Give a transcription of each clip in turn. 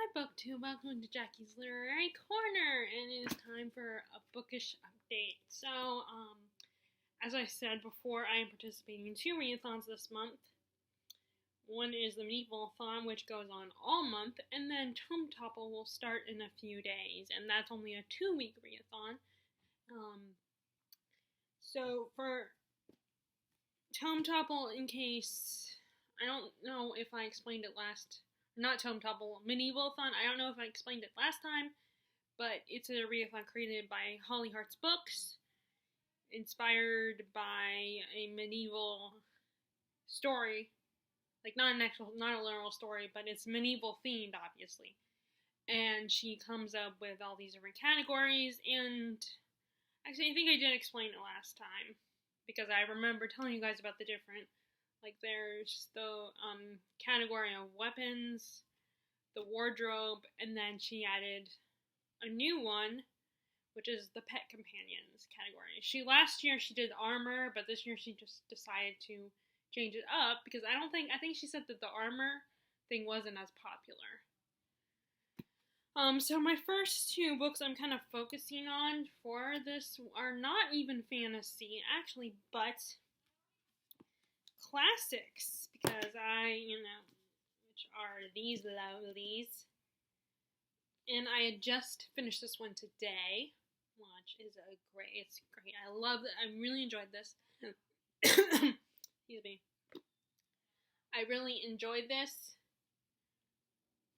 Hi, BookTube. Welcome to Jackie's Literary Corner, and it is time for a bookish update. So, as I said before, I am participating in 2 readathons this month. One is the Medieval-a-thon, which goes on all month, and then Tome Topple will start in a few days, and that's only a 2-week readathon. So for Tome Topple, in case, I don't know if I explained it not Tome Topple, Medieval-a-thon, I don't know if I explained it last time, but it's a readathon created by Holly Hearts Books, inspired by a medieval story, like not a literal story, but it's medieval themed, obviously. And she comes up with all these different categories, and actually I think I did explain it last time, because I remember telling you guys about the different, like there's the category of weapons, the wardrobe, and then she added a new one, which is the pet companions category. Last year she did armor, but this year she just decided to change it up because I think she said that the armor thing wasn't as popular. So my first 2 books I'm kind of focusing on for this are not even fantasy, actually, but classics, because which are these lovelies. And I had just finished this one today, which is it's great. I love it. I really enjoyed this. Excuse me. I really enjoyed this.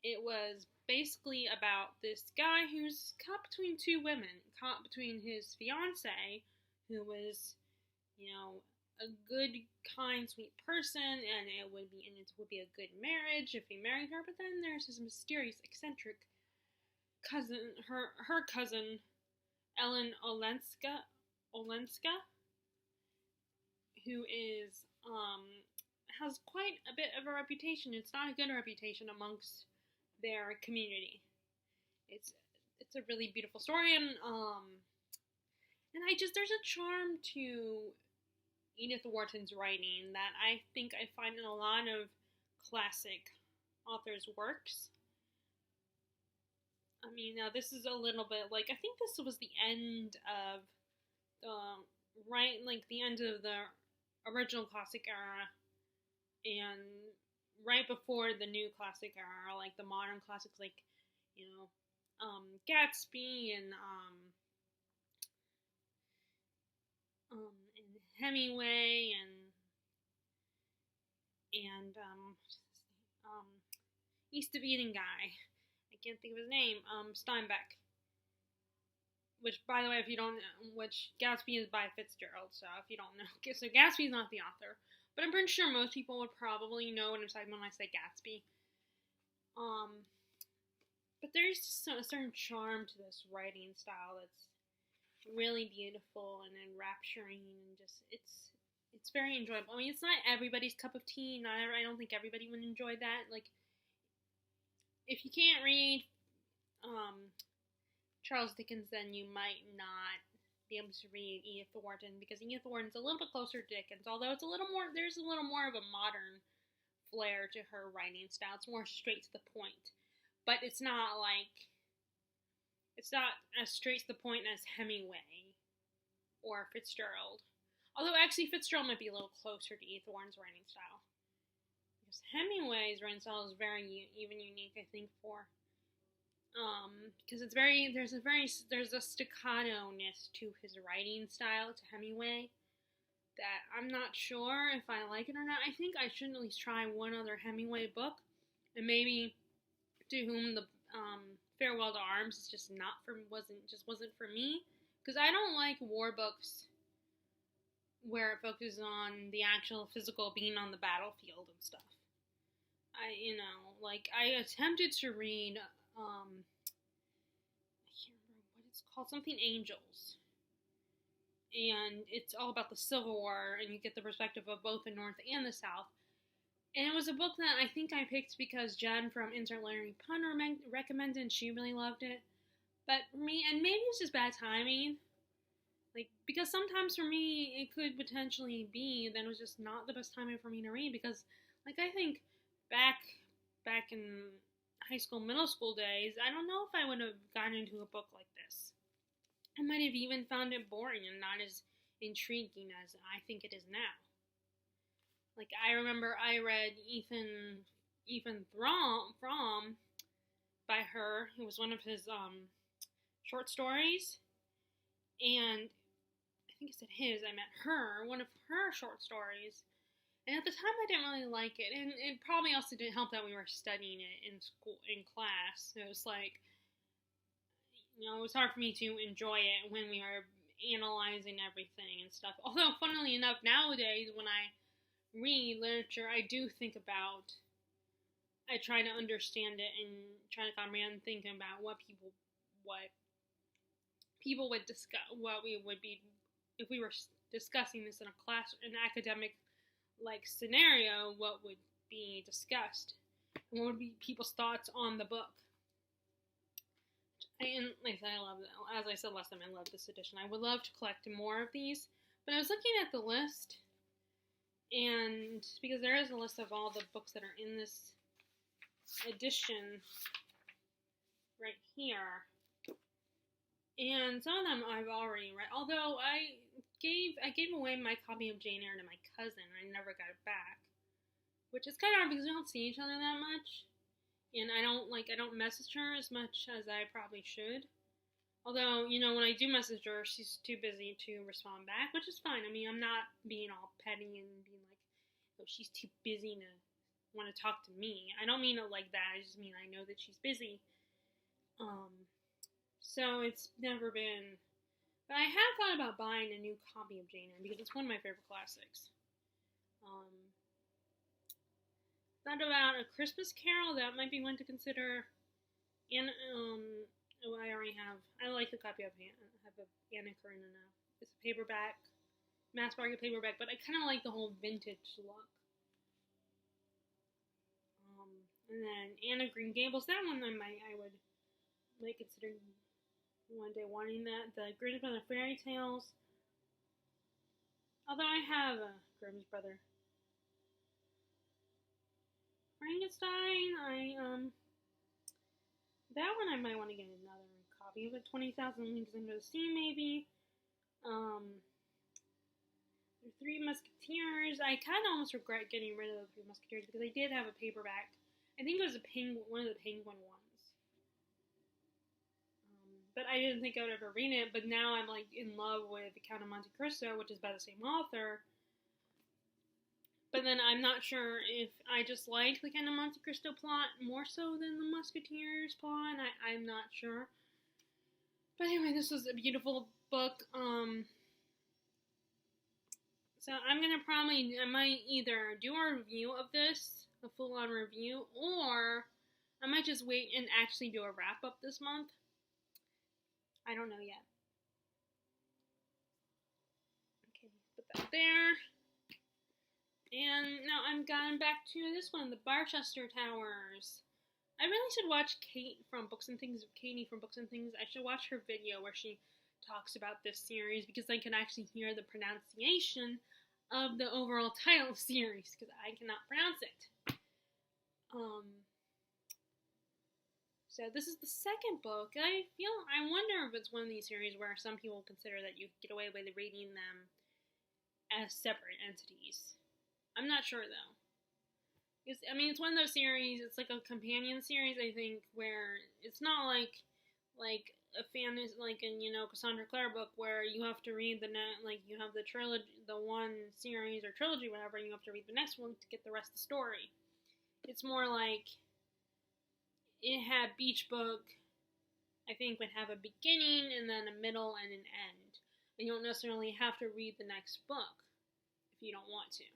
It was basically about this guy who's caught between 2 women, caught between his fiancée, who was, a good, kind, sweet person, and it would be a good marriage if he married her. But then there's this mysterious, eccentric cousin, her cousin, Ellen Olenska, who is has quite a bit of a reputation. It's not a good reputation amongst their community. It's a really beautiful story, and there's a charm to Edith Wharton's writing that I think I find in a lot of classic authors' works. I mean, now this is a little bit like, I think this was the end of the end of the original classic era, and right before the new classic era, like the modern classics, like, Gatsby and Hemingway and East of Eden guy. I can't think of his name. Steinbeck. Which, by the way, which Gatsby is by Fitzgerald, so if you don't know. So Gatsby's not the author. But I'm pretty sure most people would probably know what I'm talking about when I say Gatsby. But there's just a certain charm to this writing style that's really beautiful and enrapturing, and just it's very enjoyable. I mean, it's not everybody's cup of tea. I don't think everybody would enjoy that. Like, if you can't read Charles Dickens, then you might not be able to read Edith Wharton, because Edith Wharton's a little bit closer to Dickens, although there's a little more of a modern flair to her writing style. It's more straight to the point, but it's not as straight to the point as Hemingway or Fitzgerald. Although actually Fitzgerald might be a little closer to Edith Wharton's writing style, because Hemingway's writing style is very unique, I think, because there's a staccato-ness to his writing style, to Hemingway, that I'm not sure if I like it or not. I think I should at least try one other Hemingway book, and maybe To Whom the Farewell to Arms wasn't for me, because I don't like war books where it focuses on the actual physical being on the battlefield and stuff. I attempted to read, I can't remember what it's called, something Angels. And it's all about the Civil War, and you get the perspective of both the North and the South. And it was a book that I think I picked because Jen from Insert Literary Pun recommended, and she really loved it. But for me, and maybe it's just bad timing, because sometimes for me, it could potentially be that it was just not the best timing for me to read, because, I think back in high school, middle school days, I don't know if I would have gotten into a book like this. I might have even found it boring and not as intriguing as I think it is now. Like, I remember I read Ethan Frome by her. It was one of his short stories, and I think it said his. I meant her. One of her short stories. And at the time, I didn't really like it, and it probably also didn't help that we were studying it in school, in class. It was like, it was hard for me to enjoy it when we were analyzing everything and stuff. Although, funnily enough, nowadays when I read literature, I do think about. I try to understand it and try to comprehend, thinking about what people would discuss, what we would be if we were discussing this in a class, an academic scenario, what would be discussed, and what would be people's thoughts on the book. And like I said, I love it. As I said last time, I love this edition. I would love to collect more of these, but I was looking at the list, and because there is a list of all the books that are in this edition right here, and some of them I've already read, although I gave away my copy of Jane Eyre to my cousin. I never got it back, which is kind of hard because we don't see each other that much, and I don't message her as much as I probably should. Although, when I do message her, she's too busy to respond back, which is fine. I mean, I'm not being all petty and being like, oh, she's too busy to want to talk to me. I don't mean it like that. I just mean I know that she's busy. So it's never been. But I have thought about buying a new copy of Jane Eyre because it's one of my favorite classics. Thought about A Christmas Carol. That might be one to consider. And I already have. I like the copy of Anna Karenina. It's a paperback, mass market paperback, but I kind of like the whole vintage look. And then Anne of Green Gables. That one I would consider one day wanting that. The Grimm's Brother Fairy Tales. Although I have a Grimm's Brother. Frankenstein, that one I might want to get another copy of it. 20,000 Leagues Under the Sea, maybe. The Three Musketeers. I kind of almost regret getting rid of the Three Musketeers because I did have a paperback. I think it was one of the Penguin ones. But I didn't think I would ever read it, but now I'm in love with The Count of Monte Cristo, which is by the same author. But then I'm not sure if I just like the Count of Monte Cristo plot more so than the Musketeers plot. I'm not sure. But anyway, this was a beautiful book. So I might either do a review of this, a full-on review, or I might just wait and actually do a wrap-up this month. I don't know yet. Okay, put that there. And now I'm going back to this one, the Barchester Towers. I really should watch Katie from Books and Things. I should watch her video where she talks about this series because I can actually hear the pronunciation of the overall title of the series because I cannot pronounce it. So this is the second book. I wonder if it's one of these series where some people consider that you get away with reading them as separate entities. I'm not sure though. It's one of those series. It's like a companion series, I think, where it's not like a fantasy, like in Cassandra Clare book where you have to read you have the trilogy, the one series or trilogy, whatever. And you have to read the next one to get the rest of the story. It's more like. It had Beach Book, I think, would have a beginning and then a middle and an end. And you don't necessarily have to read the next book if you don't want to.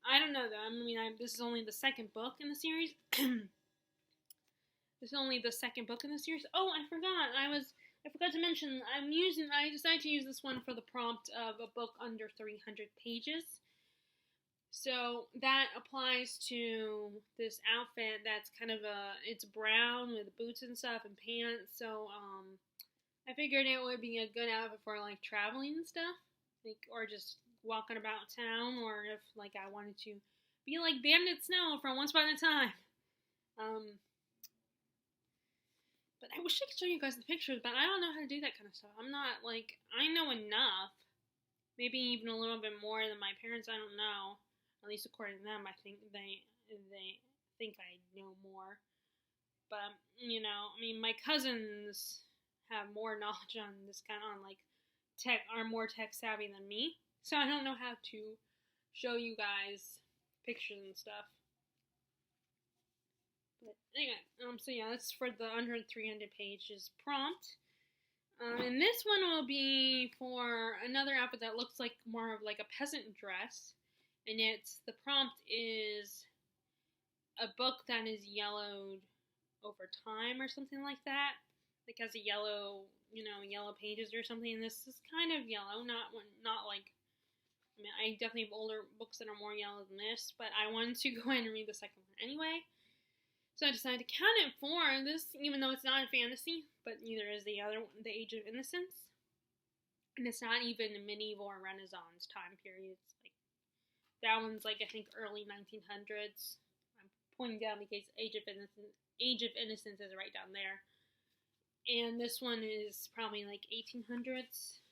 I don't know though. This is only the second book in the series. Oh, I forgot. I forgot to mention. I decided to use this one for the prompt of a book under 300 pages. So that applies to this outfit that's kind of it's brown with boots and stuff and pants. So I figured it would be a good outfit for traveling and stuff, or just walking about town, or if I wanted to be like Bandit Snow from Once Upon a Time. But I wish I could show you guys the pictures, but I don't know how to do that kind of stuff. I'm not, like, I know enough. Maybe even a little bit more than my parents, I don't know. At least according to them, I think they think I know more. But, you know, I mean, my cousins have more knowledge on this kind of, on, like, tech, are more tech savvy than me. So I don't know how to show you guys pictures and stuff. But anyway, so yeah, that's for the under 300 pages prompt. And this one will be for another outfit that looks like more of like a peasant dress. And the prompt is a book that is yellowed over time or something like that. Like has a yellow, yellow pages or something. And this is kind of yellow, not like, I mean, I definitely have older books that are more yellow than this, but I wanted to go ahead and read the second one anyway. So I decided to count it for this, even though it's not a fantasy, but neither is the other one, The Age of Innocence. And it's not even a medieval or Renaissance time period. It's like, that one's like, I think, early 1900s. I'm pointing down because Age of Innocence is right down there. And this one is probably like 1800s.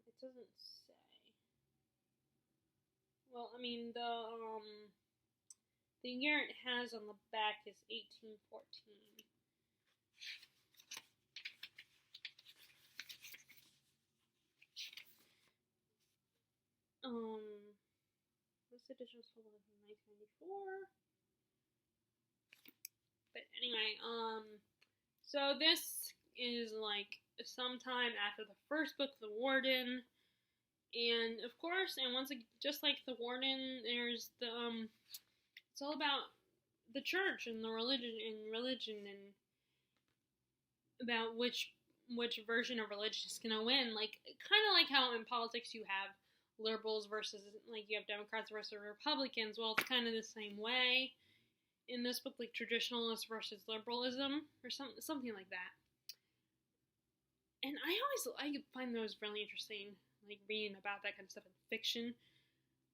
It doesn't say. Well, I mean, the year it has on the back is 1814. This edition was sold in 1994. But anyway, so this is like sometime after the first book, The Warden. And of course, and once again, just like The Warden, there's the it's all about the church and the religion and about which version of religion is gonna win. Like kind of like how in politics you have liberals versus like you have Democrats versus Republicans. Well, it's kind of the same way in this book, like traditionalist versus liberalism or something like that. And I find those really interesting. Like reading about that kind of stuff in fiction.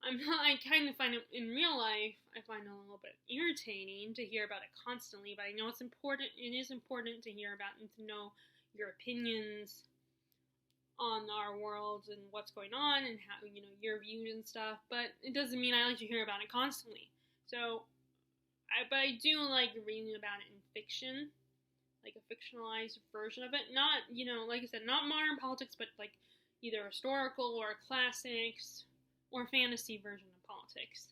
I kind of find it in real life, I find it a little bit irritating to hear about it constantly, but I know it's important. It is important to hear about and to know your opinions on our world and what's going on and how, your views and stuff, but it doesn't mean I like to hear about it constantly. So, but I do like reading about it in fiction, like a fictionalized version of it. Not, like I said, not modern politics, but like either historical or classics or fantasy version of politics.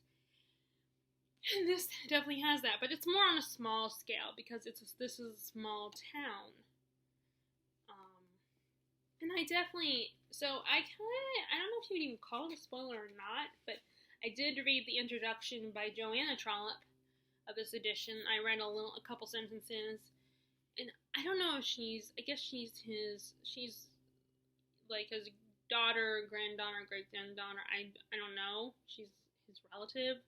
And this definitely has that, but it's more on a small scale because this is a small town. And I definitely, I don't know if you would even call it a spoiler or not, but I did read the introduction by Joanna Trollope of this edition. I read a couple sentences, and I don't know if she's like his daughter, granddaughter, great granddaughter. I don't know. She's his relative.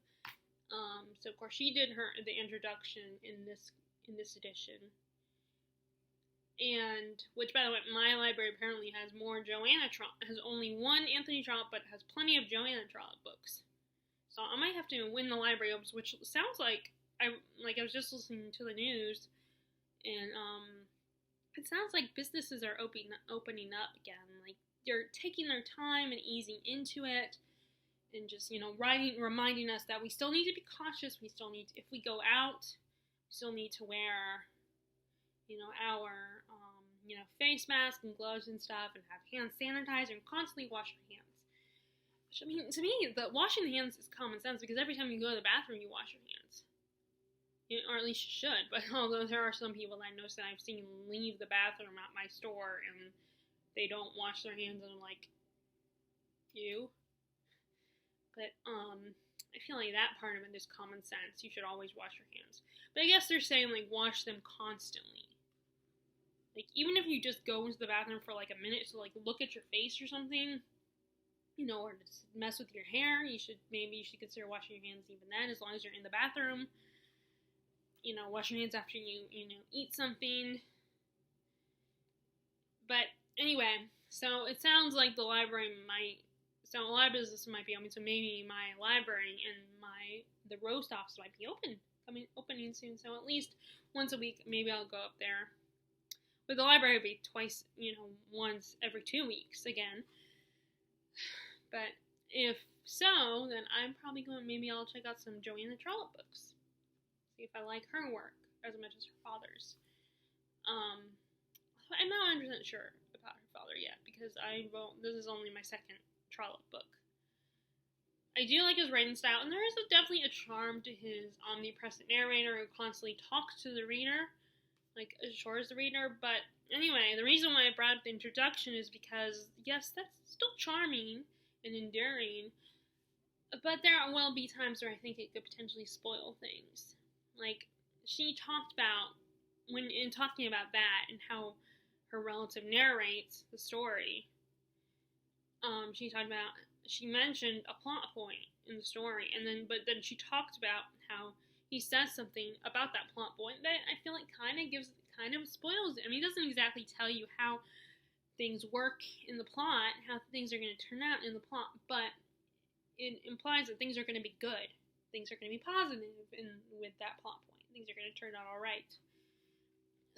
So of course she did the introduction in this edition. And which, by the way, my library apparently has more Joanna Trollope. Has only one Anthony Trollope, but has plenty of Joanna Trollope books. So I might have to win the library ops, which sounds like I was just listening to the news, and it sounds like businesses are opening up again. Like they're taking their time and easing into it, and just reminding us that we still need to be cautious. We still need to, if we go out, we still need to wear our face masks and gloves and stuff, and have hand sanitizer and constantly wash our hands. Which, I mean, to me, the washing the hands is common sense because every time you go to the bathroom, you wash your hands. Or at least you should. But although there are some people that I know that I've seen leave the bathroom at my store and they don't wash their hands, and I'm like, you? But, I feel like that part of it is common sense. You should always wash your hands. But I guess they're saying, like, wash them constantly. Like, even if you just go into the bathroom for, like, a minute to, like, look at your face or something, or just mess with your hair, maybe you should consider washing your hands even then, as long as you're in the bathroom. Wash your hands after you, eat something. But, anyway, so it sounds like the library So a lot of businesses might be open, so maybe my library and the roast office might be opening soon. So at least once a week, maybe I'll go up there. But the library would be twice, once every 2 weeks again. But if so, then I'm probably maybe I'll check out some Joanna Trollope books. See if I like her work as much as her father's. I'm not 100% sure about her father yet, because this is only my second Trollope book. I do like his writing style, and there is definitely a charm to his omnipresent narrator who constantly talks to the reader, like assures the reader. But anyway, the reason why I brought up the introduction is because, yes, that's still charming and endearing, but there will be times where I think it could potentially spoil things. Like, she talked about, in talking about that and how her relative narrates the story, she mentioned a plot point in the story, but then she talked about how he says something about that plot point that I feel like kind of spoils it. I mean, he doesn't exactly tell you how things work in the plot, how things are going to turn out in the plot, but it implies that things are going to be good. Things are going to be positive with that plot point. Things are going to turn out all right.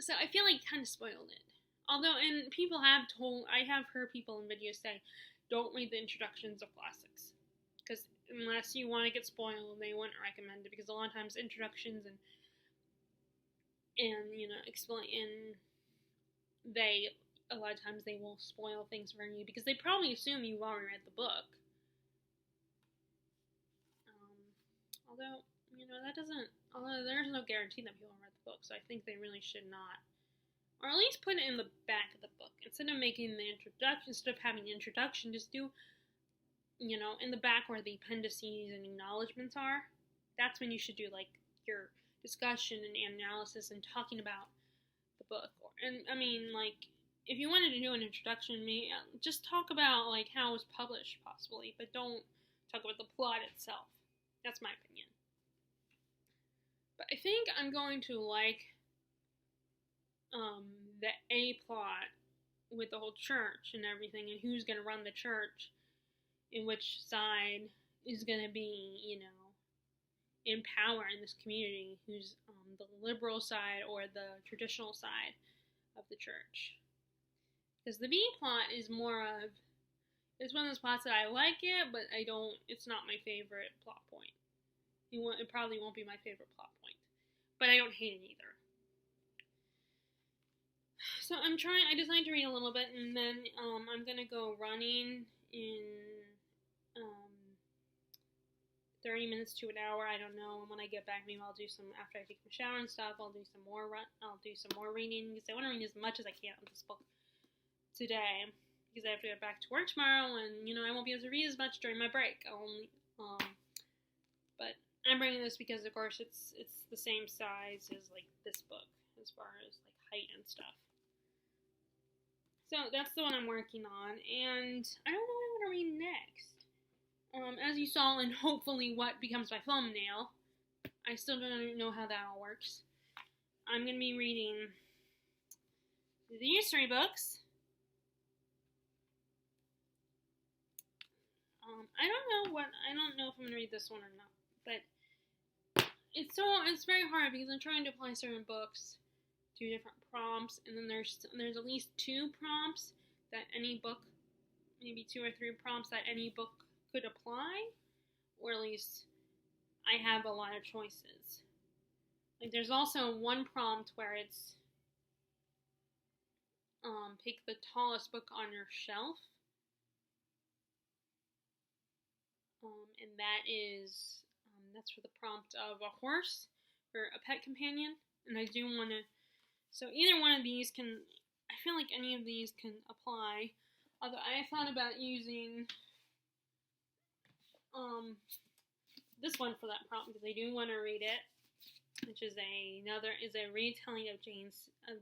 So I feel like it kind of spoiled it. Although, and I have heard people in videos say, don't read the introductions of classics. Because unless you want to get spoiled, they wouldn't recommend it. Because a lot of times introductions a lot of times they will spoil things for you because they probably assume you've already read the book. Although there's no guarantee that people read the book, so I think they really should not. Or at least put it in the back of the book. Instead of having the introduction, just do, in the back where the appendices and acknowledgments are. That's when you should do, like, your discussion and analysis and talking about the book. If you wanted to do an introduction, just talk about, like, how it was published, possibly, but don't talk about the plot itself. That's my opinion. But I think I'm going to like the A plot with the whole church and everything, and who's going to run the church, and which side is going to be, in power in this community, who's the liberal side or the traditional side of the church. Because the B plot is it's one of those plots that I like it, but it's not my favorite plot point. It probably won't be my favorite plot point, but I don't hate it either. So I decided to read a little bit, and then I'm going to go running in 30 minutes to an hour, I don't know, and when I get back, maybe I'll do some, after I take my shower and stuff, I'll do some more reading, because I want to read as much as I can of this book today, because I have to get back to work tomorrow, and, I won't be able to read as much during my break. But I'm bringing this because, of course, it's the same size as, like, this book, as far as, like, height and stuff. So, that's the one I'm working on, and I don't know what I want to read next. As you saw in hopefully what becomes my thumbnail, I still don't know how that all works. I'm going to be reading these 3 books. I don't know if I'm going to read this one or not, but it's very hard because I'm trying to apply certain books to different prompts, and then there's at least 2 prompts that any book, maybe 2 or 3 prompts that any book could apply, or at least I have a lot of choices. Like, there's also one prompt where it's pick the tallest book on your shelf, and that's for the prompt of a horse for a pet companion. And I do want to, so either one of these I feel like any of these can apply. Although I thought about using this one for that prompt, because I do want to read it, which is a retelling of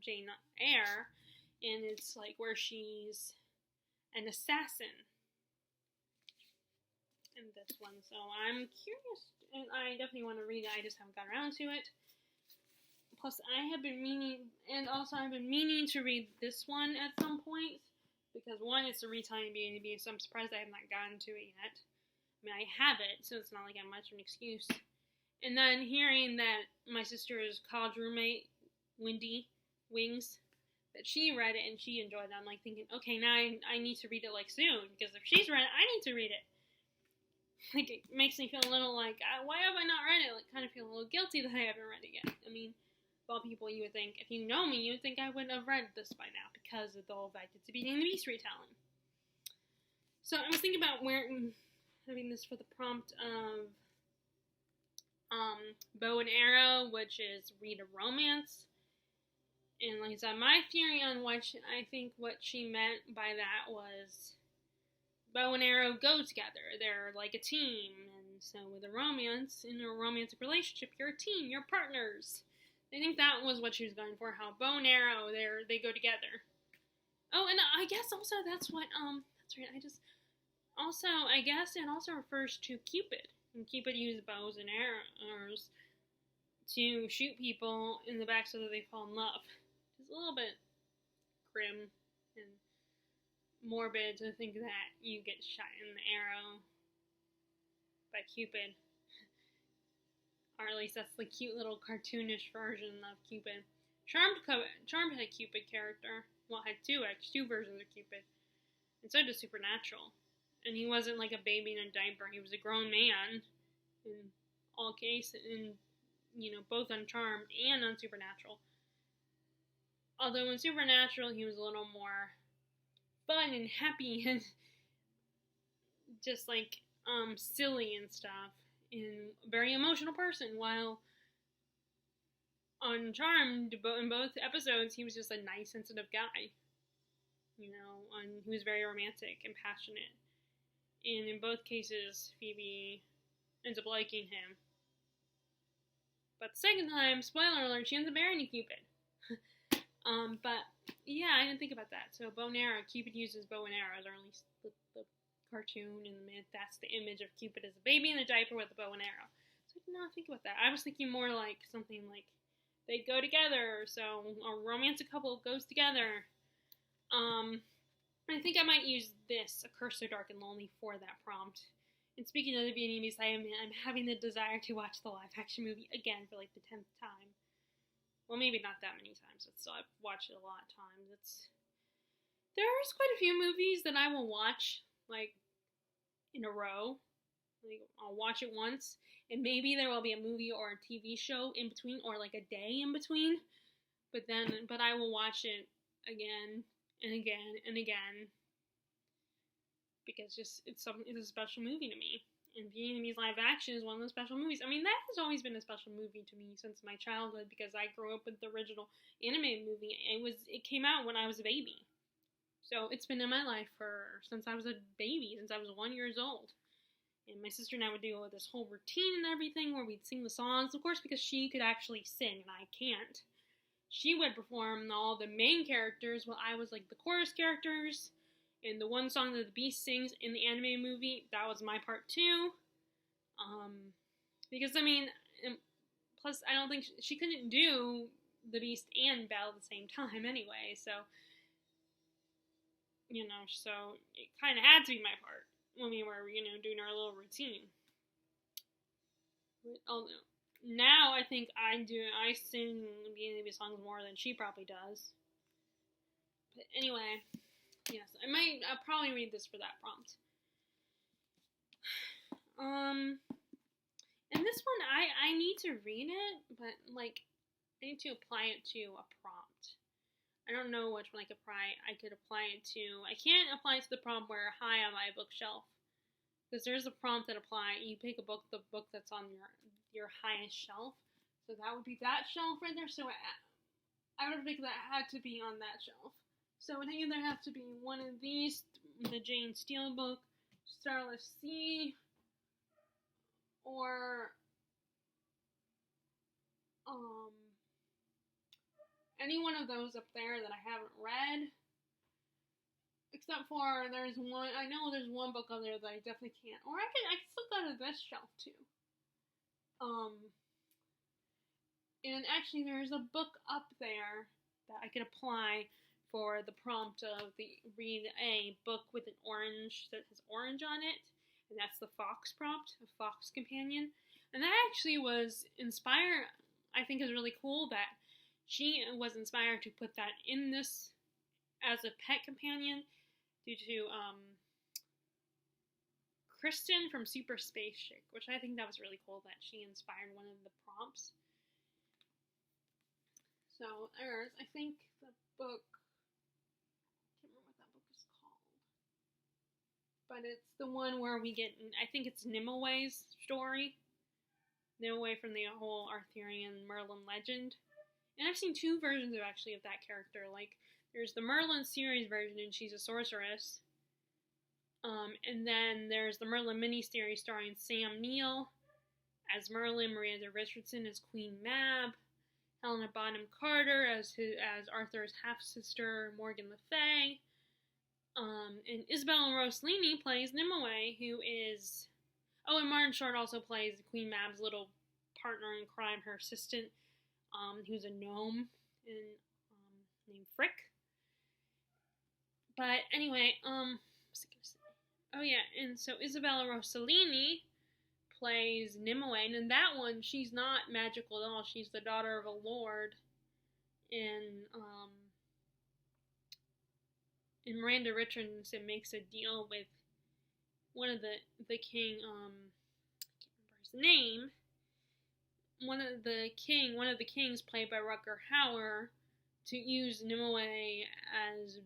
Jane Eyre, and it's like where she's an assassin in this one. So I'm curious, and I definitely want to read it. I just haven't got around to it. Plus, I've been meaning to read this one at some point, because one, it's a retelling of Beauty and the Beast, so I'm surprised I have not gotten to it yet. I mean, I have it, so it's not like I'm much of an excuse. And then hearing that my sister's college roommate, Wendy Wings, that she read it and she enjoyed it, I'm like thinking, okay, now I need to read it like soon, because if she's read it, I need to read it. Like, it makes me feel a little like, why have I not read it? Like, kind of feel a little guilty that I haven't read it yet. I mean, of all people, you would think, if you know me, you would think I would have read this by now, because of the whole fact it's a Beauty and the Beast retelling. So I was thinking about having this for the prompt of bow and arrow, which is read a romance. And like I said, my theory on I think what she meant by that was bow and arrow go together. They're like a team. And so with a romance, in a romantic relationship, you're a team, you're partners. I think that was what she was going for, how bow and arrow, they go together. Oh, and I guess also that's what, that's right, I guess it also refers to Cupid. And Cupid used bows and arrows to shoot people in the back so that they fall in love. It's a little bit grim and morbid to think that you get shot in the arrow by Cupid. Or at least that's the cute little cartoonish version of Cupid. Charmed had a Cupid character. Well, had two versions of Cupid. And so did Supernatural. And he wasn't like a baby in a diaper. He was a grown man in all cases, both on Charmed and on Supernatural. Although in Supernatural, he was a little more fun and happy and just like silly and stuff, and a very emotional person. While on Charmed, in both episodes, he was just a nice, sensitive guy. And he was very romantic and passionate. And in both cases, Phoebe ends up liking him. But the second time, spoiler alert, she ends up marrying Cupid. But yeah, I didn't think about that. So bow and arrow, Cupid uses bow and arrows, or at least the cartoon and the myth, that's the image of Cupid as a baby in a diaper with a bow and arrow. So I did not think about that. I was thinking more like something like they go together, so a romantic couple goes together. I think I might use this, A Curse So Dark and Lonely, for that prompt. And speaking of the Beauty and the Beast, I'm having the desire to watch the live-action movie again for like the 10th time. Well, maybe not that many times, but still, I've watched it a lot of times. There's quite a few movies that I will watch, like, in a row. Like, I'll watch it once, and maybe there will be a movie or a TV show in between, or like a day in between. But I will watch it again and again and again, because it's a special movie to me. And Beauty and the Beast live action is one of those special movies. I mean, that has always been a special movie to me since my childhood, because I grew up with the original animated movie. It came out when I was a baby, so it's been in my life since I was a baby, since I was 1 year old. And my sister and I would do this whole routine and everything where we'd sing the songs, of course, because she could actually sing and I can't. She would perform all the main characters while I was like the chorus characters. And the one song that the Beast sings in the animated movie, that was my part too. Because, I mean, plus I don't think she couldn't do the Beast and Belle at the same time anyway, so, so it kind of had to be my part when we were, doing our little routine. Although, now I think I sing Beauty and the Beast songs more than she probably does. But anyway, yes, I'll probably read this for that prompt. And this one, I need to read it, but, like, I need to apply it to a prompt. I don't know which one I could apply it to. I can't apply it to the prompt where high on my bookshelf, because there's a prompt that you pick the book that's on your highest shelf. So that would be that shelf right there. So I would think that had to be on that shelf. So it would either have to be one of these, the Jane Steele book, Starless Sea, or any one of those up there that I haven't read. Except for there's one book up there that I definitely can't. Or I can still go to this shelf too. And actually there's a book up there that I could apply for the prompt of read a book with an orange that has orange on it, and that's the fox prompt, a fox companion. And that actually was inspired, I think is really cool that she was inspired to put that in this as a pet companion due to Kristen from Super Space Chick, which I think that was really cool that she inspired one of the prompts. So, I think the book, I can't remember what that book is called, but it's the one where we get, I think it's Nimue story, Nimue from the whole Arthurian Merlin legend. And I've seen two versions of that character. Like, there's the Merlin series version, and she's a sorceress. And then there's the Merlin miniseries starring Sam Neill as Merlin, Miranda Richardson as Queen Mab, Helena Bonham Carter as Arthur's half-sister, Morgan Le Fay. And Isabella Rossellini plays Nimue, who is... Oh, and Martin Short also plays Queen Mab's little partner in crime, her assistant, who's a gnome named Frick. But anyway, what was I gonna say? Oh yeah, and so Isabella Rossellini plays Nimue, and in that one, she's not magical at all. She's the daughter of a lord, and Miranda Richardson makes a deal with one of the king, I can't remember his name. One of the kings, played by Rutger Hauer, to use Nimue as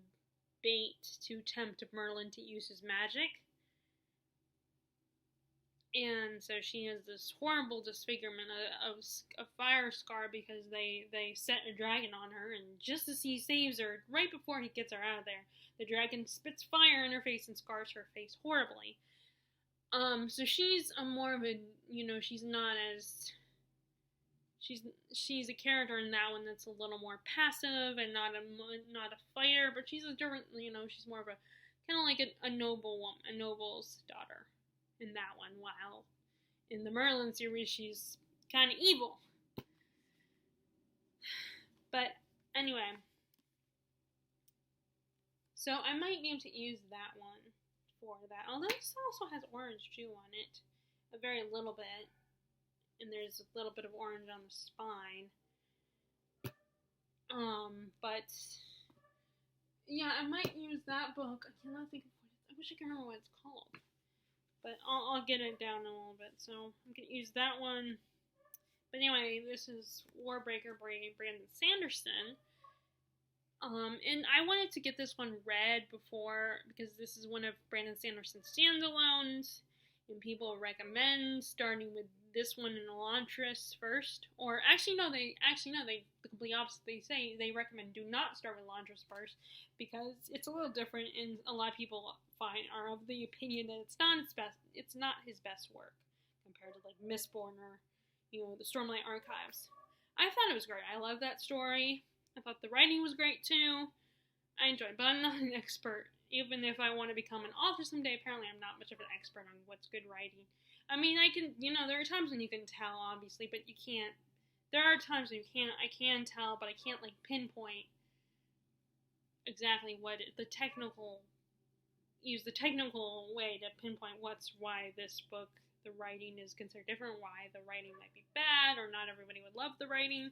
bait to tempt Merlin to use his magic. And so she has this horrible disfigurement, a fire scar, because they set a dragon on her, and just as he saves her, right before he gets her out of there, the dragon spits fire in her face and scars her face horribly. So she's more of a, she's not as... She's a character in that one that's a little more passive and not a fighter, but she's a different, she's more of a kind of like a noble woman, a noble's daughter in that one. While in the Merlin series, she's kind of evil. But anyway, so I might be able to use that one for that. Although this also has orange too on it, a very little bit. And there's a little bit of orange on the spine. But yeah, I might use that book. I cannot think of I wish I could remember what it's called. But I'll get it down a little bit. So I'm gonna use that one. But anyway, this is Warbreaker by Brandon Sanderson. And I wanted to get this one read before, because this is one of Brandon Sanderson's standalones, and people recommend starting with this one in Elantris first. Or the complete opposite. They recommend do not start with Elantris first, because it's a little different, and a lot of people are of the opinion that it's not his best work compared to like Mistborn or the Stormlight Archives. I thought it was great. I love that story. I thought the writing was great too. I enjoyed it, but I'm not an expert. Even if I want to become an author someday, apparently I'm not much of an expert on what's good writing. I mean, I can, there are times when you can tell, obviously, but you can't. There are times when I can tell, but I can't like pinpoint exactly use the technical way to pinpoint why this book, the writing is considered different, why the writing might be bad, or not everybody would love the writing.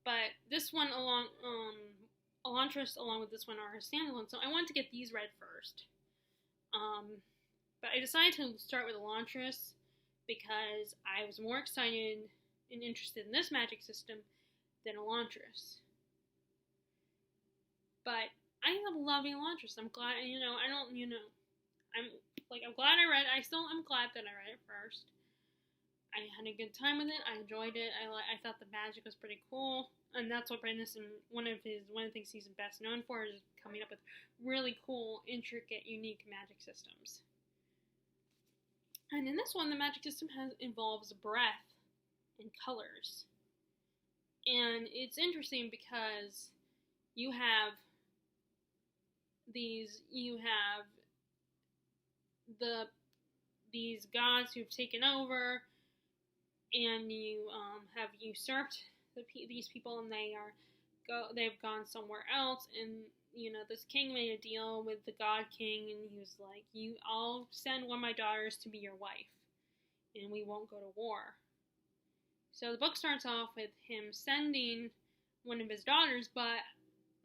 But this one Elantris along with this one are standalone, so I wanted to get these read first. But I decided to start with Elantris because I was more excited and interested in this magic system than Elantris. But I ended up loving Elantris. I'm glad, I'm glad I read it. I'm glad that I read it first. I had a good time with it. I enjoyed it. I thought the magic was pretty cool, and that's what Brandon, one of the things he's best known for is coming up with really cool, intricate, unique magic systems. And in this one, the magic system involves breath and colors, and it's interesting because you have these gods who've taken over. And you have usurped these people, and they are they've gone somewhere else, and this king made a deal with the God King, and he was like, I'll send one of my daughters to be your wife, and we won't go to war. So the book starts off with him sending one of his daughters, but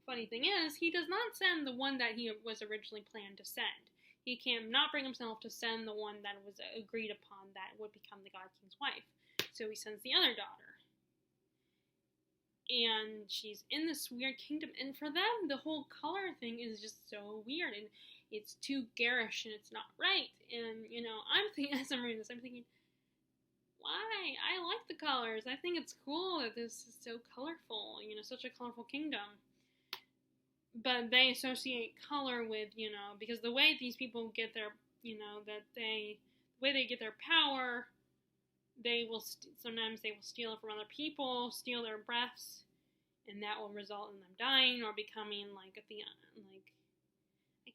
funny thing is, he does not send the one that he was originally planned to send. He cannot bring himself to send the one that was agreed upon that would become the God King's wife. So he sends the other daughter. And she's in this weird kingdom, and for them, the whole color thing is just so weird, and it's too garish, and it's not right. And, I'm thinking, as I'm reading this, I'm thinking, why? I like the colors. I think it's cool that this is so colorful, such a colorful kingdom. But they associate color with, because the way these people get their, the way they get their power, sometimes they will steal it from other people, steal their breaths, and that will result in them dying or becoming I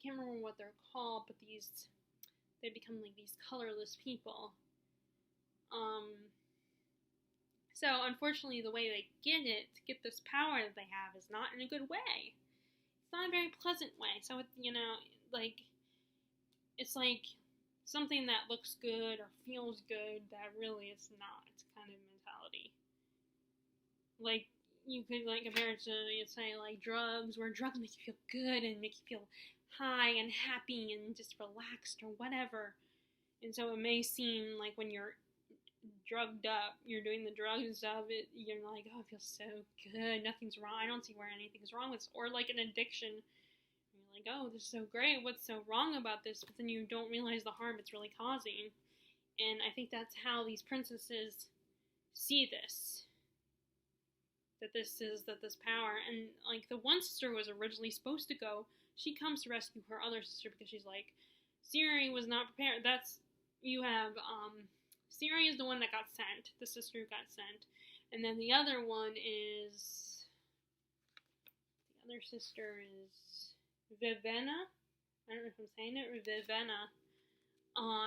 can't remember what they're called, but they become like these colorless people. So unfortunately, the way they get this power that they have, is not in a good way. It's not a very pleasant way. So it's like something that looks good or feels good that really is not kind of mentality. Like, you could compare it to, say, drugs, where drugs make you feel good and make you feel high and happy and just relaxed or whatever. And so it may seem like when you're drugged up, you're doing the drugs and stuff, you're like, oh, it feels so good, nothing's wrong, I don't see where anything's wrong with this. Or like an addiction, you're like, oh, this is so great, what's so wrong about this? But then you don't realize the harm it's really causing. And I think that's how these princesses see this. That this power, and the one sister was originally supposed to go, she comes to rescue her other sister because she's like, Ciri was not prepared. Ciri is the one that got sent, the sister who got sent, and then the other sister is Vivenna. I don't know if I'm saying it, or Vivenna.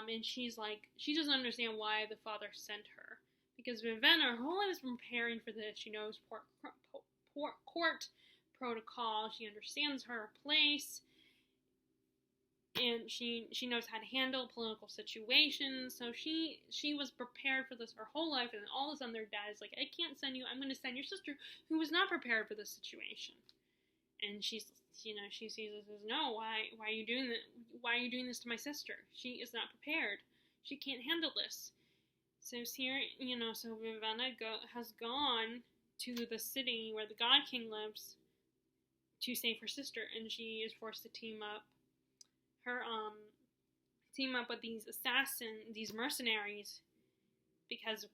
And she's like, she doesn't understand why the father sent her. Because Vivenna, her whole life is preparing for this. She knows court protocol. She understands her place. And she knows how to handle political situations. So she was prepared for this her whole life. And then all of a sudden their dad is like, I can't send you. I'm going to send your sister, who was not prepared for this situation. And she sees this as, no, why are you doing this? Why are you doing this to my sister? She is not prepared. She can't handle this. So Ciri, so Vivenna has gone to the city where the God King lives to save her sister, and she is forced to team up with these these mercenaries, because as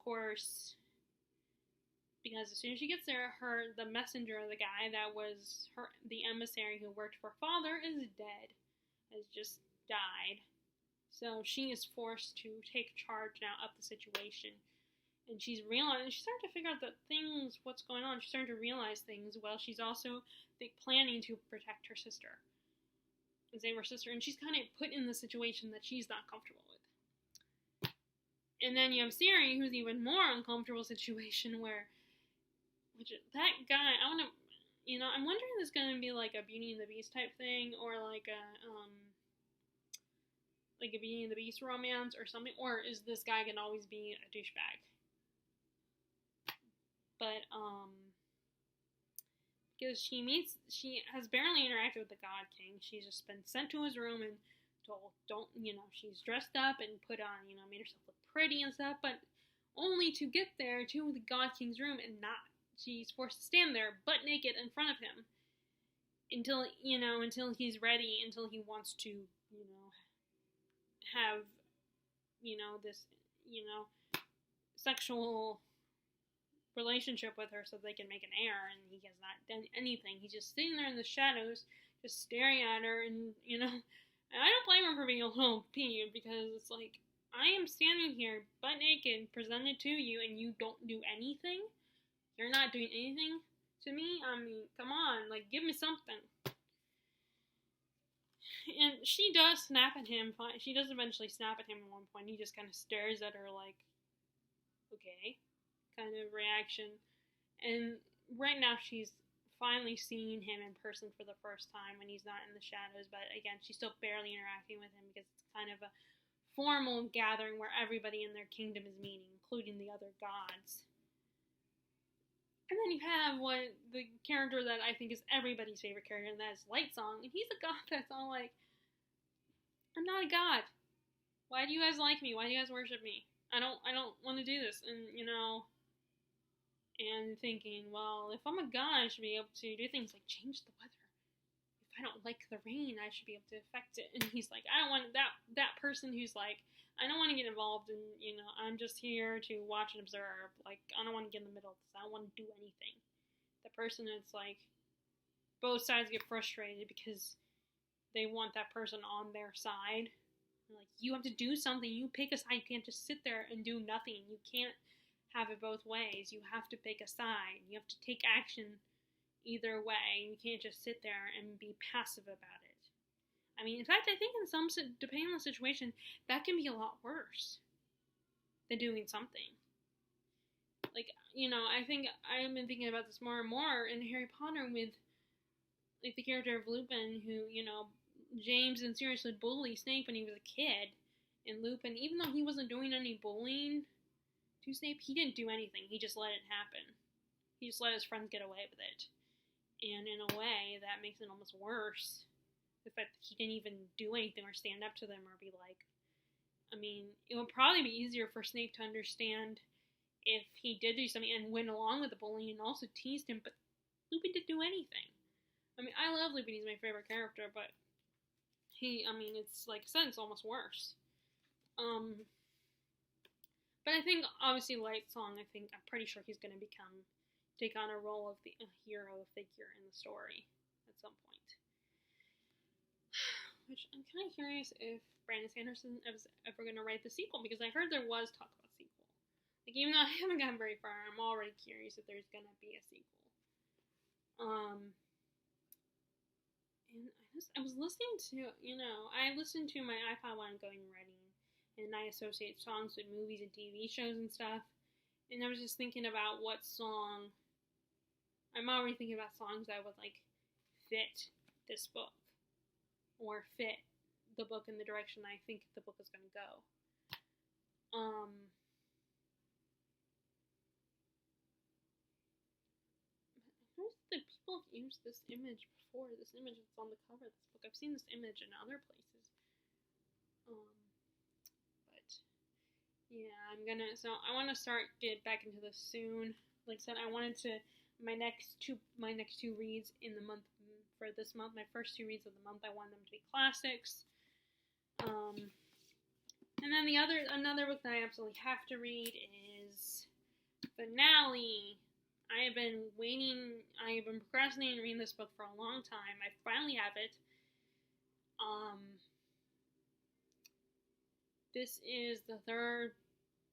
soon as she gets there, the messenger, the guy that was the emissary who worked for her father, is dead, has just died. So she is forced to take charge now of the situation. And she's starting to figure out what's going on. She's starting to realize things. Well, she's also planning to protect her sister. And save her sister. And she's kind of put in the situation that she's not comfortable with. And then you have Ciri, who's even more uncomfortable situation that guy, I'm wondering if it's going to be like a Beauty and the Beast type thing, or like a Beauty and the Beast romance or something, or is this guy gonna always be a douchebag? But, because she has barely interacted with the God King. She's just been sent to his room and told, she's dressed up and put on, made herself look pretty and stuff, but only to get there to the God King's room and she's forced to stand there butt naked in front of him until he's ready, until he wants to, have, this, sexual relationship with her so they can make an heir, and he has not done anything. He's just sitting there in the shadows, just staring at her, and, and I don't blame her for being a little peeved, because it's like, I am standing here butt naked, presented to you, and you don't do anything? You're not doing anything to me? I mean, come on, give me something. And she does snap at him. She does eventually snap at him at one point. He just kind of stares at her like, okay, kind of reaction. And right now she's finally seeing him in person for the first time when he's not in the shadows. But again, she's still barely interacting with him because it's kind of a formal gathering where everybody in their kingdom is meeting, including the other gods. And then you have the character that I think is everybody's favorite character, and that is Lightsong. And he's a god that's all like, I'm not a god. Why do you guys like me? Why do you guys worship me? I don't want to do this. And, and thinking, well, if I'm a god, I should be able to do things like change the weather. If I don't like the rain, I should be able to affect it. And he's like, I don't want that person who's like, I don't want to get involved in, I'm just here to watch and observe. Like, I don't want to get in the middle of this. I don't want to do anything. The person that's like, both sides get frustrated because they want that person on their side. They're like, you have to do something. You pick a side. You can't just sit there and do nothing. You can't have it both ways. You have to pick a side. You have to take action either way. You can't just sit there and be passive about it. I mean, in fact, I think in some, depending on the situation, that can be a lot worse than doing something. Like, I think I've been thinking about this more and more in Harry Potter with, like, the character of Lupin, who, James and Sirius would bully Snape when he was a kid. And Lupin, even though he wasn't doing any bullying to Snape, he didn't do anything. He just let it happen. He just let his friends get away with it. And in a way, that makes it almost worse. The fact that he didn't even do anything or stand up to them or be like, I mean, it would probably be easier for Snape to understand if he did do something and went along with the bullying and also teased him, but Lupin didn't do anything. I mean, I love Lupin, he's my favorite character, but it's like I said, it's almost worse. But I think, obviously, Lightsong, I'm pretty sure he's going to take on a role of the hero figure in the story at some point. Which I'm kind of curious if Brandon Sanderson is ever going to write the sequel, because I heard there was talk about a sequel. Like, even though I haven't gotten very far, I'm already curious if there's going to be a sequel. And I was listening to, I listened to my iPod while I'm going running, and I associate songs with movies and TV shows and stuff, and I was just thinking about what song, I'm already thinking about songs that would, like, fit this book, or fit the book in the direction I think the book is going to go. I noticed that people have used this image before, this image that's on the cover of this book. I've seen this image in other places. But, yeah, I want to get back into this soon. Like I said, I wanted to, my next two reads in the month, for this month, my first 2 reads of the month, I want them to be classics. And then another book that I absolutely have to read is Finale. I have been procrastinating reading this book for a long time. I finally have it. This is the third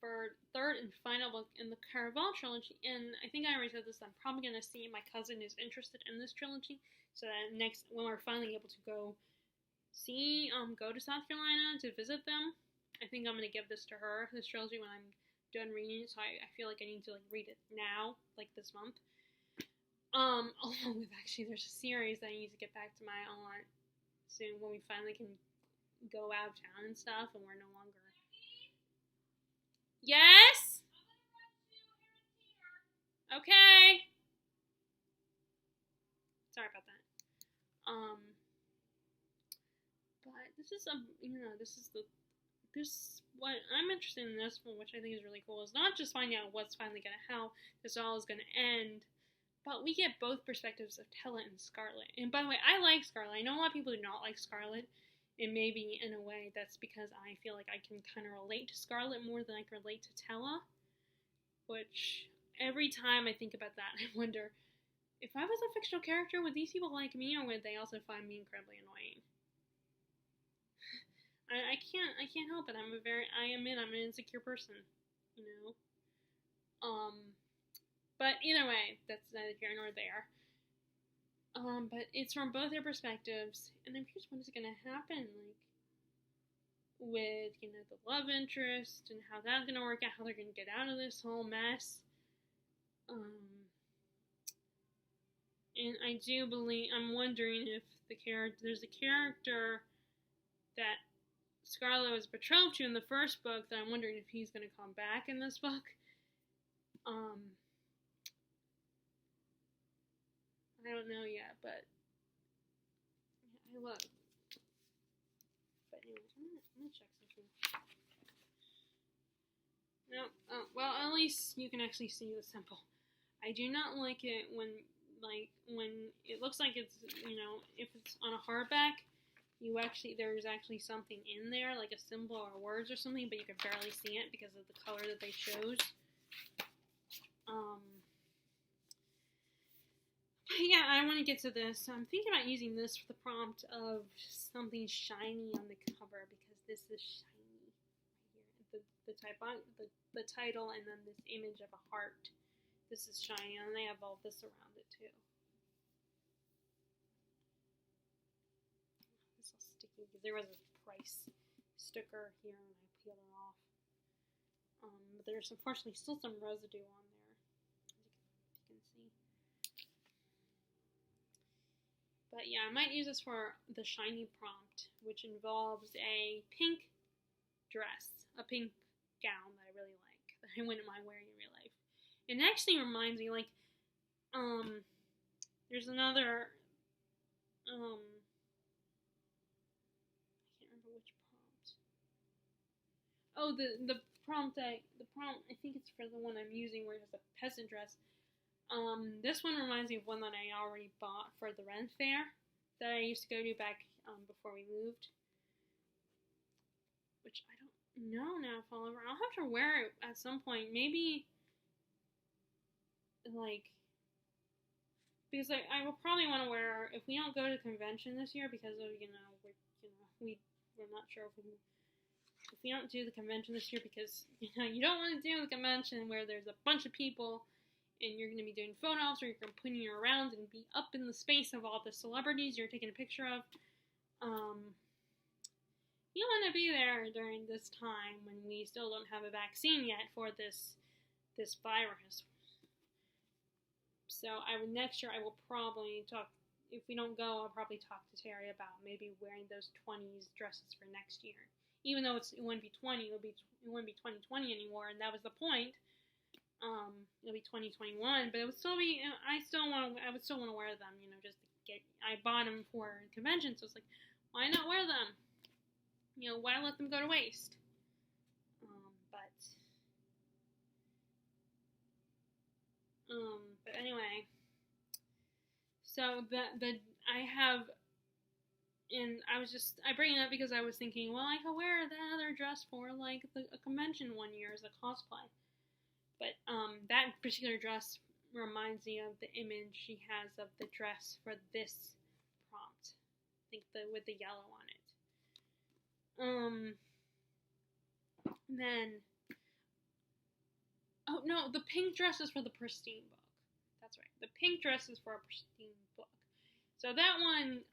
and final book in the Caraval trilogy, and I think I already said this, I'm probably going to see my cousin is interested in this trilogy, so that when we're finally able to go to South Carolina to visit them, I think I'm going to give this to her, this trilogy, when I'm done reading it, so I feel like I need to, like, read it now, like, this month. Along with, actually, there's a series that I need to get back to my aunt soon, when we finally can go out of town and stuff, and we're no longer... Yes? Okay. Sorry about that. But this is what I'm interested in this one, which I think is really cool, is not just finding out how this all is gonna end, but we get both perspectives of Tella and Scarlet. And by the way, I like Scarlet. I know a lot of people do not like Scarlet. And maybe in a way that's because I feel like I can kind of relate to Scarlet more than I can relate to Tella. Which, every time I think about that, I wonder, if I was a fictional character, would these people like me, or would they also find me incredibly annoying? I can't help it. I'm an insecure person, But either way, that's neither here nor there. But it's from both their perspectives, and I'm curious what is going to happen, like, with, the love interest, and how that's going to work out, how they're going to get out of this whole mess. And I do believe, I'm wondering if there's a character that Scarlet was betrothed to in the first book that I'm wondering if he's going to come back in this book. I don't know yet, but I will. But anyways, I'm gonna check something. No, well, at least you can actually see the symbol. I do not like it when it looks like it's, if it's on a hardback, there's actually something in there, like a symbol or words or something, but you can barely see it because of the color that they chose. Yeah, I want to get to this. I'm thinking about using this for the prompt of something shiny on the cover, because this is shiny right here. The title, and then this image of a heart. This is shiny, and they have all this around it too. This is sticky because there was a price sticker here, and I peeled it off. But there's unfortunately still some residue on there, as you can see. But yeah, I might use this for the shiny prompt, which involves a pink dress, a pink gown that I really like, that I wouldn't mind wearing in real life. It actually reminds me, there's another, I can't remember which prompt. Oh, the prompt, I think it's for the one I'm using where it has a peasant dress. This one reminds me of one that I already bought for the Ren Fair that I used to go to back before we moved, which I don't know now if I'll have to wear it at some point, maybe, because I will probably want to wear, if we don't go to convention this year because of, we're not sure if we don't do the convention this year because, you don't want to do the convention where there's a bunch of people and you're going to be doing photos, or you're going to be putting around and be up in the space of all the celebrities you're taking a picture of. You want to be there during this time when we still don't have a vaccine yet for this virus. So next year I will probably talk, if we don't go, I'll probably talk to Terry about maybe wearing those 20s dresses for next year. Even though it wouldn't be 20, it wouldn't be 2020 anymore, and that was the point. It'll be 2021, but it would still be, I would still want to wear them, just to I bought them for convention, so it's like, why not wear them? Why let them go to waste? But anyway, so I bring it up because I was thinking, well, I could wear that other dress for a convention one year as a cosplay. But that particular dress reminds me of the image she has of the dress for this prompt. I think with the yellow on it. Then, oh no, the pink dress is for the Pristine book. That's right. The pink dress is for a Pristine book. So that one,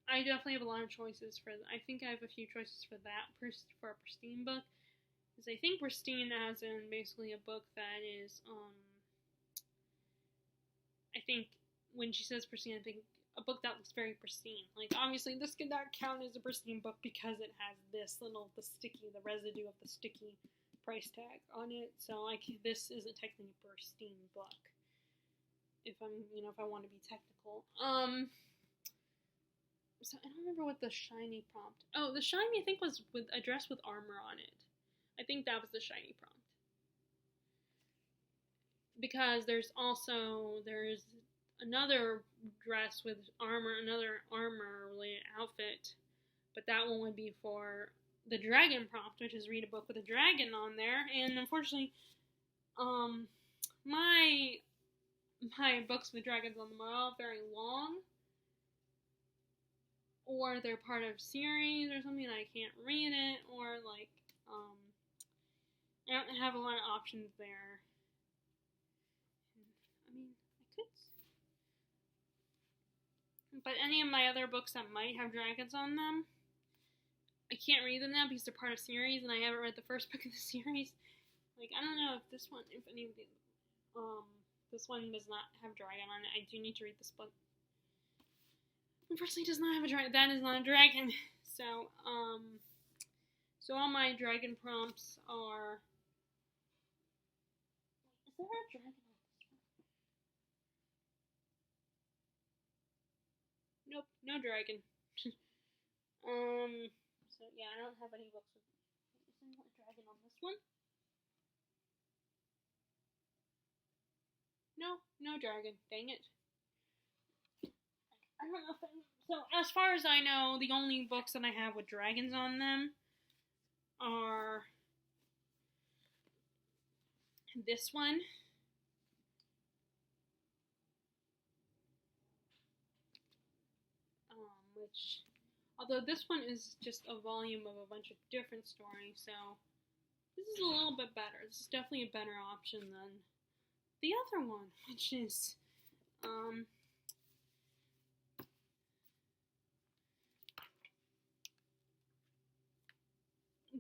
I definitely have a lot of choices for. I think I have a few choices for that for a Pristine book. Because I think Pristine as in basically a book that is, I think when she says Pristine, I think a book that looks very pristine. Obviously this could not count as a Pristine book because it has the residue of the sticky price tag on it. So this isn't technically a Pristine book. If I want to be technical. So I don't remember what the shiny prompt. Oh, the shiny I think was with a dress with armor on it. I think that was the shiny prompt. Because there's another dress with another armor related outfit, but that one would be for the dragon prompt, which is read a book with a dragon on there. And unfortunately, my books with dragons on them are all very long, or they're part of series or something, I can't read it, or I don't have a lot of options there. But any of my other books that might have dragons on them, I can't read them now because they're part of series, and I haven't read the first book of the series. I don't know if this one does not have dragon on it. I do need to read this book Unfortunately, does not have a dragon. That is not a dragon. So, so all my dragon prompts are. Is there a dragon on this one? Nope, no dragon. So yeah, I don't have any books with. Is there a dragon on this one? No, no dragon. Dang it. I don't know if so as far as I know, the only books that I have with dragons on them are this one, which, although this one is just a volume of a bunch of different stories, so this is a little bit better. This is definitely a better option than the other one, which is,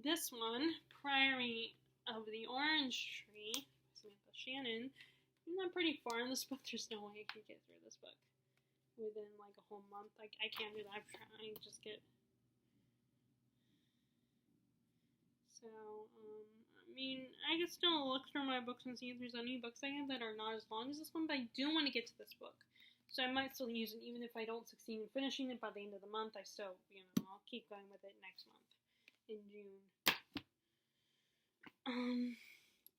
this one, Priory of the Orange Tree, Samantha Shannon. I'm not pretty far in this book. There's no way I can get through this book within like a whole month. Like, I can't do that. I'm trying to just get. So, I mean, I can still look through my books and see if there's any books I have that are not as long as this one, but I do want to get to this book. So I might still use it, even if I don't succeed in finishing it by the end of the month. I still, I'll keep going with it next month in June. And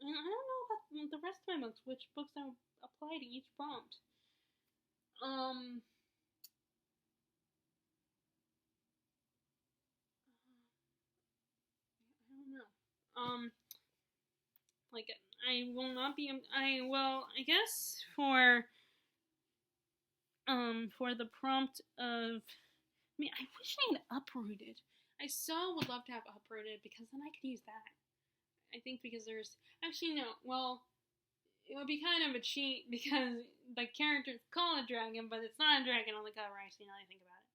I don't know about the rest of my books, which books I apply to each prompt. I don't know. Like, I will not be, I guess for the prompt of, I mean, I wish I had uprooted. I so would love to have uprooted, because then I could use that. I think because there's, actually no, well, it would be kind of a cheat, because the characters call it dragon, but it's not a dragon on the cover, actually, now that I think about it.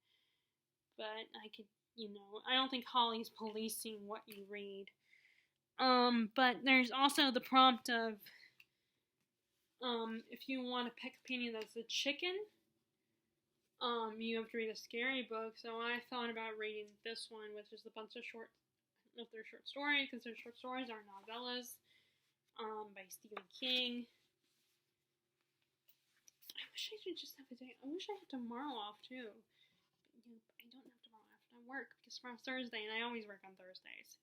But I could, I don't think Holly's policing what you read. But there's also the prompt of, if you want to pick a opinion that's a chicken, you have to read a scary book. So I thought about reading this one, which is a bunch of short, I don't know if they're short stories, because their short stories are novellas, by Stephen King. I wish I could just have a day. I wish I had tomorrow off too. But, I don't have tomorrow off. I work, because tomorrow's Thursday, and I always work on Thursdays.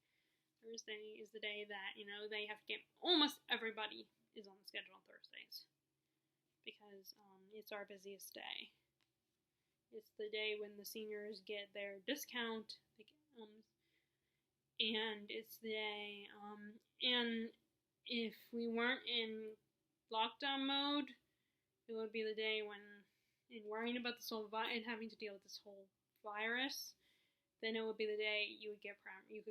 Thursday is the day that, they have to get, almost everybody is on the schedule on Thursdays, because it's our busiest day. It's the day when the seniors get their discount, and it's the day, and if we weren't in lockdown mode, it would be the day when, in worrying about this whole and having to deal with this whole virus, then it would be the day you could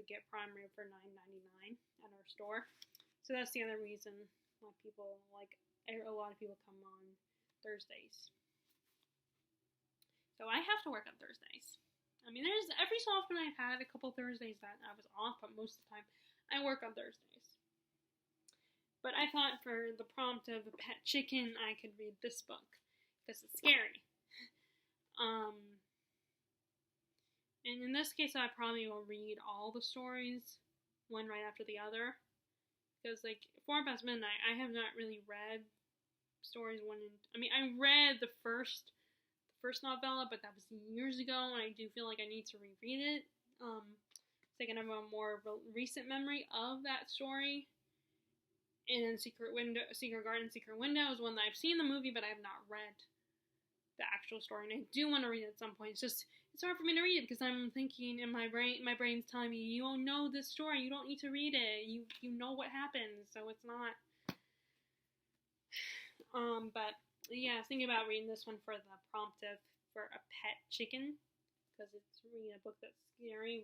get Prime Rib for $9.99 at our store. So that's the other reason why people, a lot of people come on Thursdays. So I have to work on Thursdays. I mean, there's every so often I've had a couple Thursdays that I was off, but most of the time I work on Thursdays. But I thought for the prompt of a pet chicken, I could read this book, because it's scary. And in this case, I probably will read all the stories, one right after the other. Because, For Past Midnight, I have not really read stories one and... I mean, I read the first novella, but that was years ago, and I do feel like I need to reread it. So I can have a more recent memory of that story. And then Secret Garden, Secret Window is one that I've seen the movie, but I have not read the actual story, and I do want to read it at some point. It's hard for me to read it, because I'm thinking in my brain's telling me, you don't know this story, you don't need to read it, you know what happens, so it's not. But yeah, I was thinking about reading this one for the prompt for a pet chicken, because it's reading a book that's scary,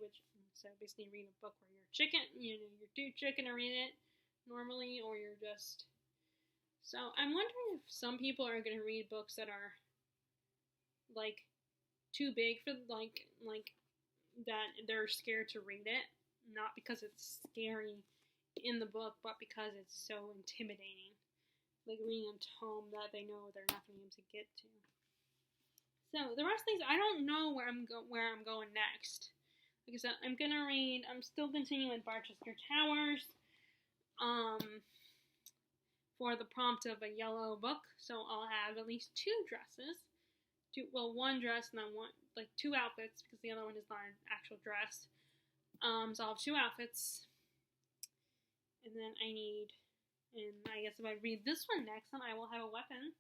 so basically reading a book where you're a chicken, you're too chicken to read it normally, or you're just. So I'm wondering if some people are going to read books that are too big for that they're scared to read it, not because it's scary in the book, but because it's so intimidating, like reading a tome that they know they're not going to be able to get to. So the rest of these, I don't know where I'm going next. Like I said, I'm still continuing with Barchester Towers. For the prompt of a yellow book, so I'll have at least two dresses. One dress and then two outfits, because the other one is not an actual dress. So I'll have two outfits. And then I guess if I read this one next, then I will have a weapon.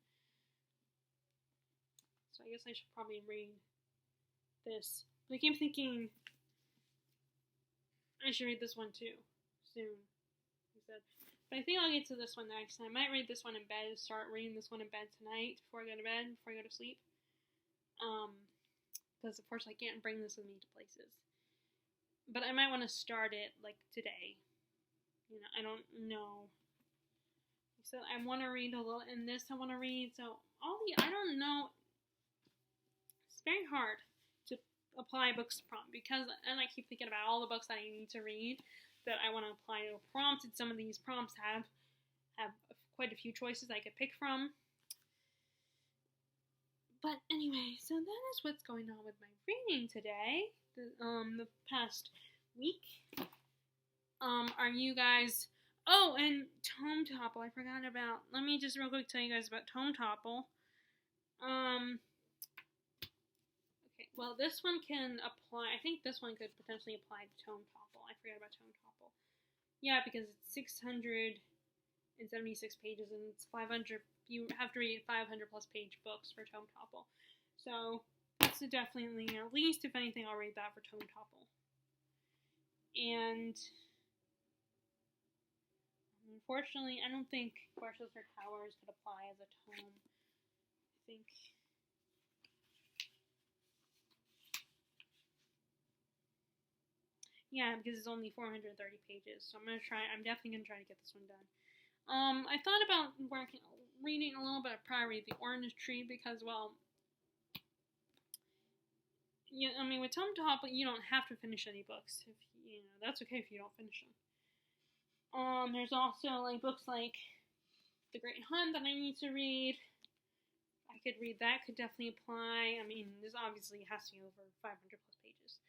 So I guess I should probably read this. But I keep thinking I should read this one too, soon. But I think I'll get to this one next. I might read this one in bed and start reading this one in bed tonight before I go to sleep. Because of course I can't bring this with me to places. But I might want to start it today. I don't know. So I want to read a little, and this I want to read. So I don't know. It's very hard to apply books to prompt and I keep thinking about all the books that I need to read that I want to apply to a prompt, and some of these prompts have quite a few choices I could pick from. But anyway, so that is what's going on with my reading today, the past week. Are you guys... Oh, and Tome Topple, I forgot about... Let me just real quick tell you guys about Tome Topple. Okay, well, this one can apply... I think this one could potentially apply to Tome Topple. I forgot about Tome Topple. Yeah, because it's 676 pages, and it's 500... You have to read 500 plus page books for Tome Topple. So, that's definitely, at least if anything, I'll read that for Tome Topple. And... unfortunately, I don't think Barchester Towers could apply as a tome. I think... Yeah, because it's only 430 pages, so I'm definitely gonna try to get this one done. I thought about reading a little bit of Priory of the Orange Tree, because, well, with Tome Topple, you don't have to finish any books. That's okay if you don't finish them. There's also, books like The Great Hunt that I need to read. I could read that, could definitely apply. This obviously has to be over 500 plus pages.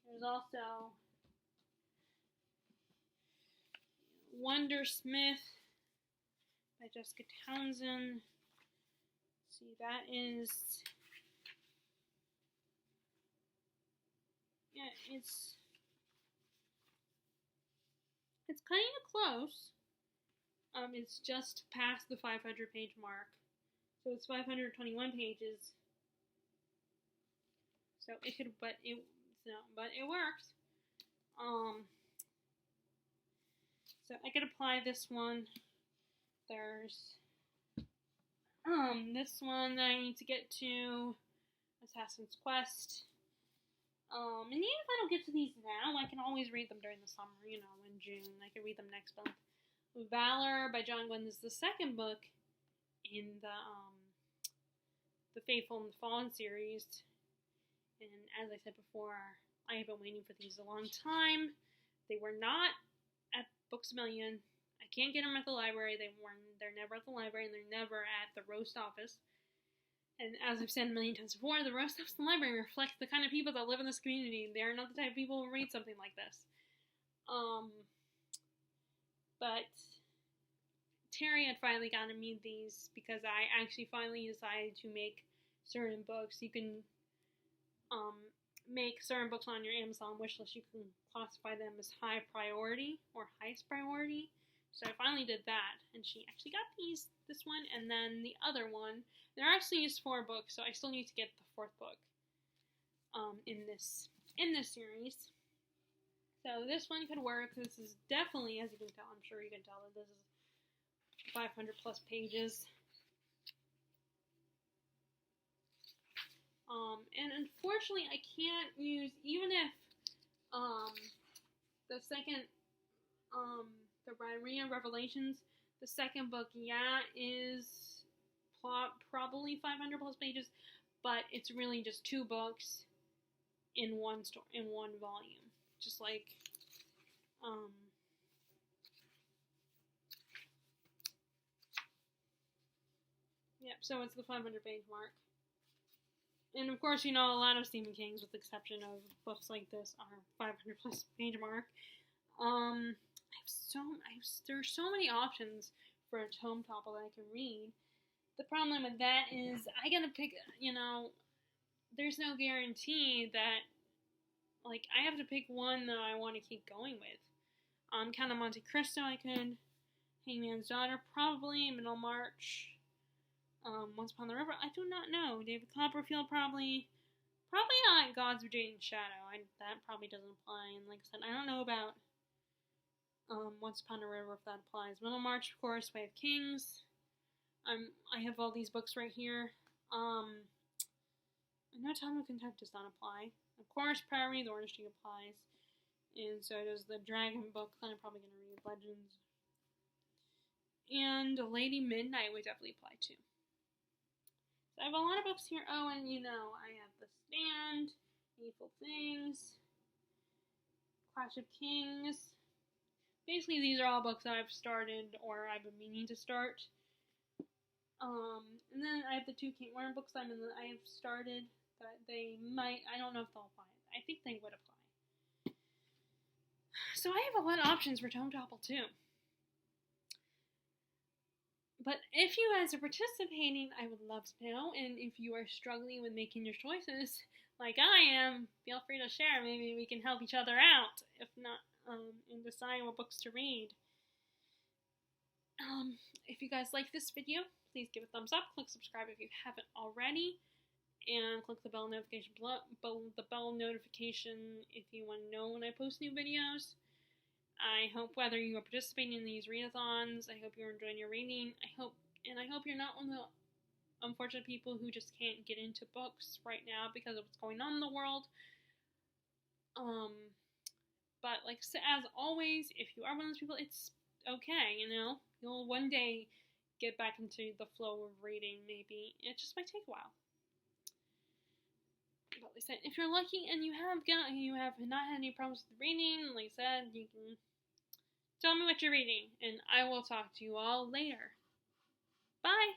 There's also Wondersmith by Jessica Townsend. Let's see, that is... Yeah, it's kind of close. It's just past the 500 page mark. So it's 521 pages. So it could, but it works. So I could apply this one. There's this one that I need to get to, Assassin's Quest. And even if I don't get to these now, I can always read them during the summer, in June. I can read them next month. Valor by John Gwynne is the second book in the Faithful and the Fallen series. And as I said before, I have been waiting for these a long time. They were not at Books A Million. I can't get them at the library. They're never at the library, and they're never at the roast office. And as I've said a million times before, the roast office and the library reflect the kind of people that live in this community. They are not the type of people who read something like this. But Terry had finally gotten me these because I actually finally decided to make certain books. You can make certain books on your Amazon wishlist. You can classify them as high priority or highest priority. So I finally did that, and she actually got this one, and then the other one. There actually is 4 books, so I still need to get the 4th book in this series. So this one could work. This is definitely, as you can tell, I'm sure you can tell that this is 500 plus pages. And unfortunately, I can't use, even if the second, the Rhyria Revelations, the second book, is probably 500 plus pages, but it's really just 2 books in one volume. Just like, yep, so it's the 500 page mark. And of course, you know, a lot of Stephen King's, with the exception of books like this, are 500 plus page mark. There's so many options for a tome topple that I can read. The problem with that is I gotta pick, you know, there's no guarantee that, like, I have to pick one that I want to keep going with. Count of Monte Cristo, I could. Hangman's Daughter, probably. Middlemarch. Once Upon the River, I do not know. David Copperfield, probably not Gods of Jade and Shadow. That probably doesn't apply. And like I said, I don't know about Once Upon a River, if that applies. Middlemarch, of course. Way of Kings. I have all these books right here. I know Time of Contempt does not apply. Of course, Prairie, the Orange Tree applies. And so does the Dragon book that I'm probably going to read, Legends. And Lady Midnight would definitely apply too. So I have a lot of books here. Oh, and you know, I have The Stand, Hateful Things, Clash of Kings. Basically, these are all books that I've started or I've been meaning to start. And then I have the two Kate Warren books I have started that they might, I don't know if they'll apply. I think they would apply. So I have a lot of options for Tome Topple too. But if you guys are participating, I would love to know. And if you are struggling with making your choices, like I am, feel free to share. Maybe we can help each other out, if not, in deciding what books to read. If you guys like this video, please give a thumbs up. Click subscribe if you haven't already. And click the bell notification if you want to know when I post new videos. I hope whether you are participating in these readathons, I hope you're enjoying your reading. I hope you're not one of the unfortunate people who just can't get into books right now because of what's going on in the world. But like as always, if you are one of those people, it's okay, you know. You'll one day get back into the flow of reading, maybe. It just might take a while. But like I said, if you're lucky and you have not had any problems with reading, like I said, you can tell me what you're reading, and I will talk to you all later. Bye!